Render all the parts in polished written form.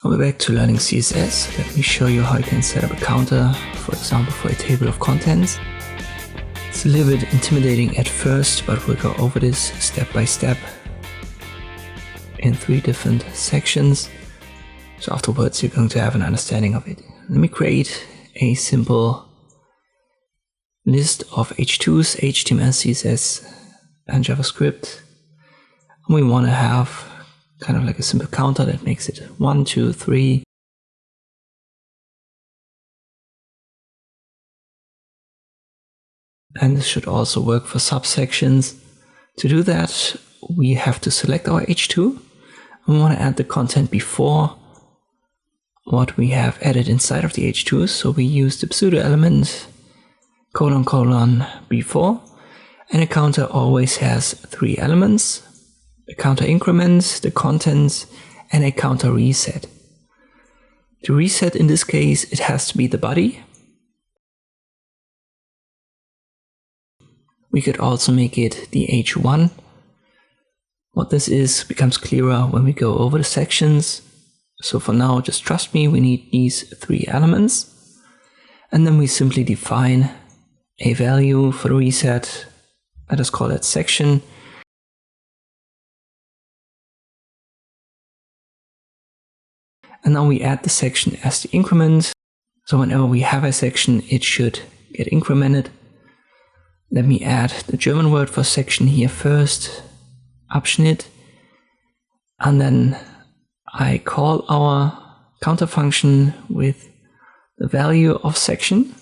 Welcome back to Learning CSS. Let me show you how you can set up a counter, for example, for a table of contents. It's a little bit intimidating at first, but we'll go over this step by step in 3 different sections. So afterwards, you're going to have an understanding of it. Let me create a simple list of H2s, HTML, CSS, and JavaScript. And we want to have kind of like a simple counter that makes it 1, 2, 3. And this should also work for subsections. To do that, we have to select our H2. And we want to add the content before what we have added inside of the H2. So we use the pseudo element : before. And a counter always has 3 elements: a counter increment, the contents, and a counter reset. To reset, in this case, it has to be the body. We could also make it the H1. What this is becomes clearer when we go over the sections. So for now, just trust me, we need these 3 elements. And then we simply define a value for the reset. Let us call that section. And now we add the section as the increment. So whenever we have a section, it should get incremented. Let me add the German word for section here first, Abschnitt. And then I call our counter function with the value of section.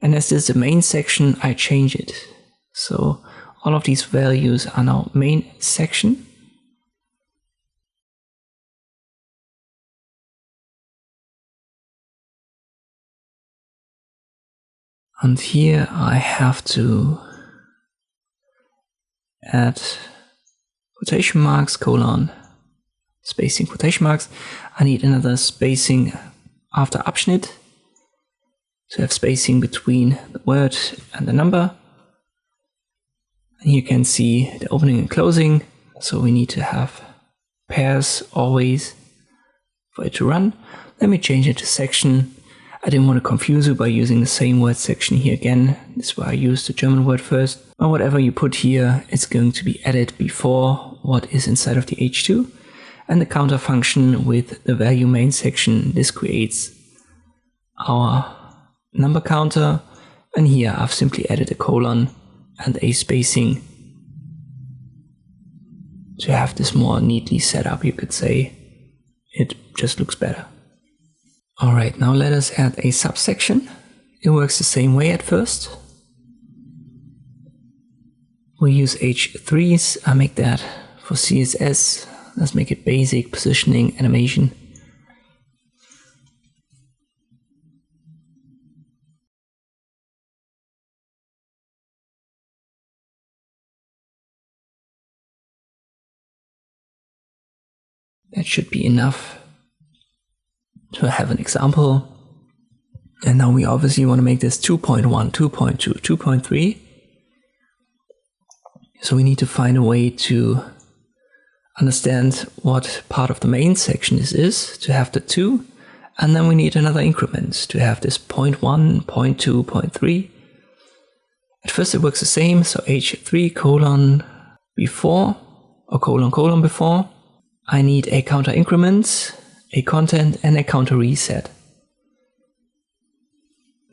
And as this is the main section, I change it. So all of these values are now main section. And here I have to add quotation marks, colon, spacing quotation marks. I need another spacing after Abschnitt to have spacing between the word and the number. And you can see the opening and closing, so we need to have pairs always for it to run. Let me change it to section. I didn't want to confuse you by using the same word section here again. This is why I used the German word first. Or whatever you put here, it's going to be added before what is inside of the H2. And the counter function with the value main section, this creates our number counter. And here I've simply added a colon and a spacing to have this more neatly set up, you could say. It just looks better. Alright, now let us add a subsection. It works the same way at first. We use H3s. I make that for CSS. Let's make it basic positioning animation. That should be enough to have an example. And now we obviously want to make this 2.1, 2.2, 2.3. So we need to find a way to understand what part of the main section this is, to have the 2. And then we need another increment to have this 0.1, 0.2, 0.3. At first it works the same, so H3 colon before, or colon before. I need a counter increment, a content, and a counter reset.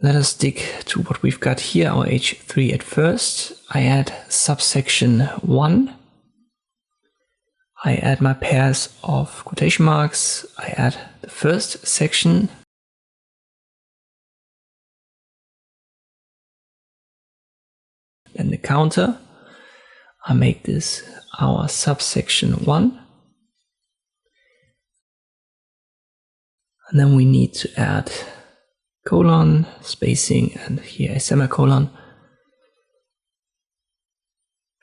Let us stick to what we've got here, our H3 at first. I add subsection 1. I add my pairs of quotation marks. I add the first section. Then the counter. I make this our subsection 1. And then we need to add colon, spacing, and here a semicolon.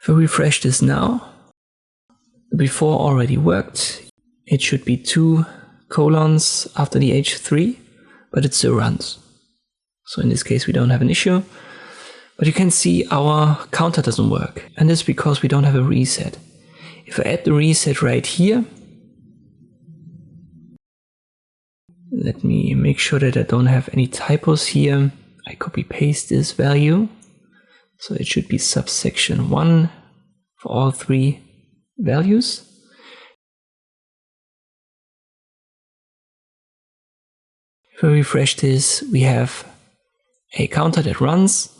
If I refresh this now, the before already worked. It should be 2 colons after the H3, but it still runs. So in this case, we don't have an issue. But you can see our counter doesn't work. And this is because we don't have a reset. If I add the reset right here, let me make sure that I don't have any typos here. I copy paste this value. So it should be subsection 1 for all 3 values. If I refresh this, we have a counter that runs,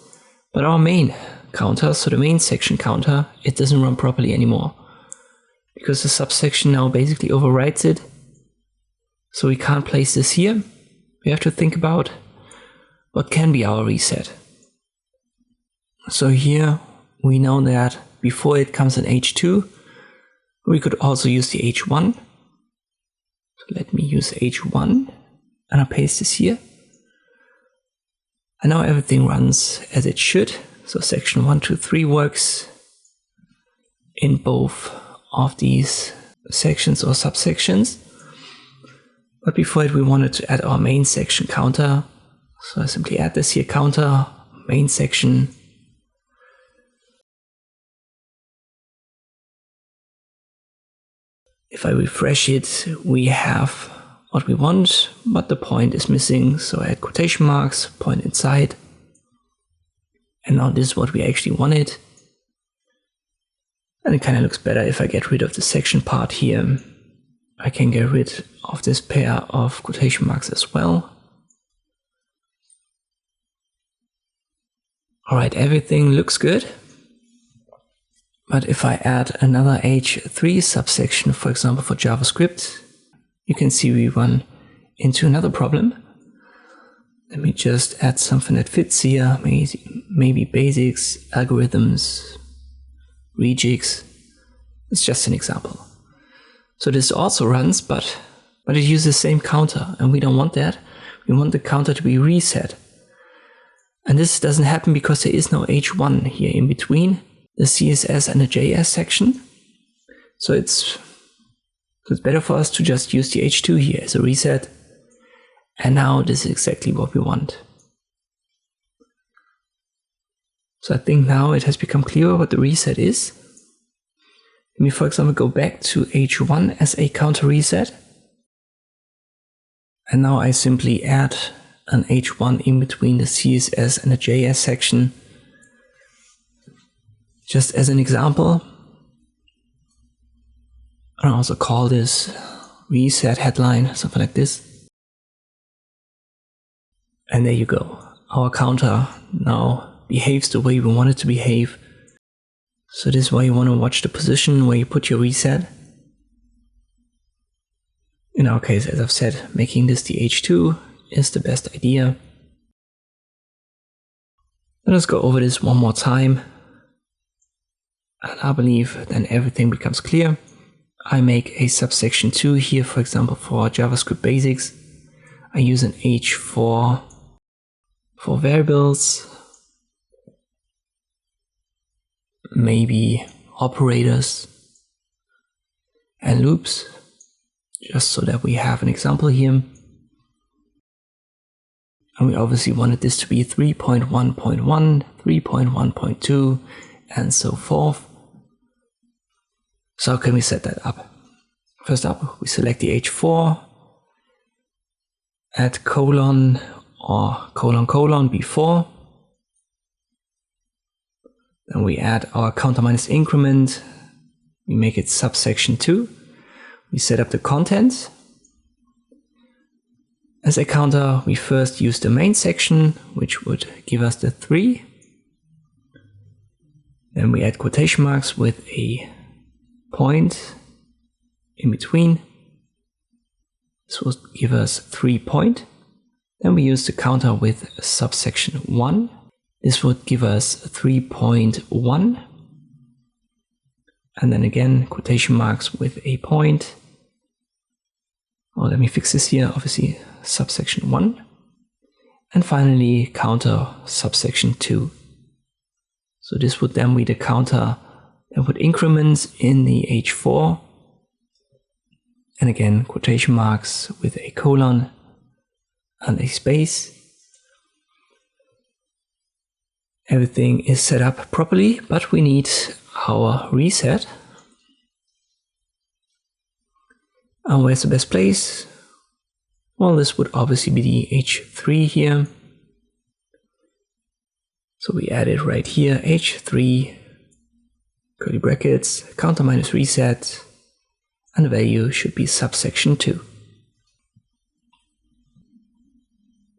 but our main counter, so the main section counter, it doesn't run properly anymore because the subsection now basically overrides it. So we can't place this here. We have to think about what can be our reset. So here we know that before it comes an H2, we could also use the H1. So let me use H1 and I paste this here. And now everything runs as it should. So section 1, 2, 3 works in both of these sections or subsections. But before it, we wanted to add our main section counter. So I simply add this here, counter, main section. If I refresh it, we have what we want, but the point is missing. So I add quotation marks, point inside. And now this is what we actually wanted. And it kind of looks better if I get rid of the section part here. I can get rid of this pair of quotation marks as well. Alright, everything looks good. But if I add another H3 subsection, for example, for JavaScript, you can see we run into another problem. Let me just add something that fits here, maybe basics, algorithms, regex. It's just an example. So this also runs, but it uses the same counter, and we don't want that. We want the counter to be reset. And this doesn't happen because there is no H1 here in between the CSS and the JS section. So it's better for us to just use the H2 here as a reset. And now this is exactly what we want. So I think now it has become clearer what the reset is. Let me, for example, go back to H1 as a counter reset. And now I simply add an H1 in between the CSS and the JS section. Just as an example. And I also call this reset headline, something like this. And there you go. Our counter now behaves the way we want it to behave. So this is why you want to watch the position where you put your reset. In our case, as I've said, making this the H2 is the best idea. Let us go over this one more time. And I believe then everything becomes clear. I make a subsection 2 here, for example, for JavaScript basics. I use an H for variables, maybe operators and loops, just so that we have an example here. And we obviously wanted this to be 3.1.1, 3.1.2, and so forth. So how can we set that up? First up, we select the H4, add colon or colon before. Then we add our counter minus increment. We make it subsection 2. We set up the content. As a counter, we first use the main section, which would give us the 3. Then we add quotation marks with a point in between. This will give us 3 point. Then we use the counter with subsection 1. This would give us 3.1. And then again, quotation marks with a point. Oh, let me fix this here, obviously subsection 1. And finally, counter subsection 2. So this would then be the counter that would increment in the H4. And again, quotation marks with a colon and a space. Everything is set up properly, but we need our reset. And where's the best place? Well, this would obviously be the H3 here. So we add it right here, H3, curly brackets, counter minus reset, and the value should be subsection 2.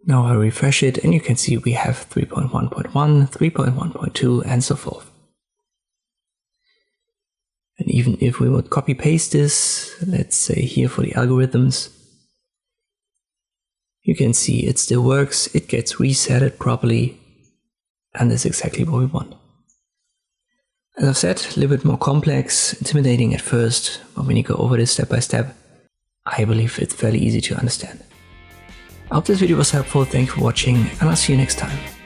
Now I refresh it and you can see we have 3.1.1, 3.1.2 and so forth. And even if we would copy paste this, let's say here for the algorithms, you can see it still works, it gets resetted properly, and that's exactly what we want. As I've said, a little bit more complex, intimidating at first, but when you go over this step by step, I believe it's fairly easy to understand. I hope this video was helpful, thank you for watching, and I'll see you next time.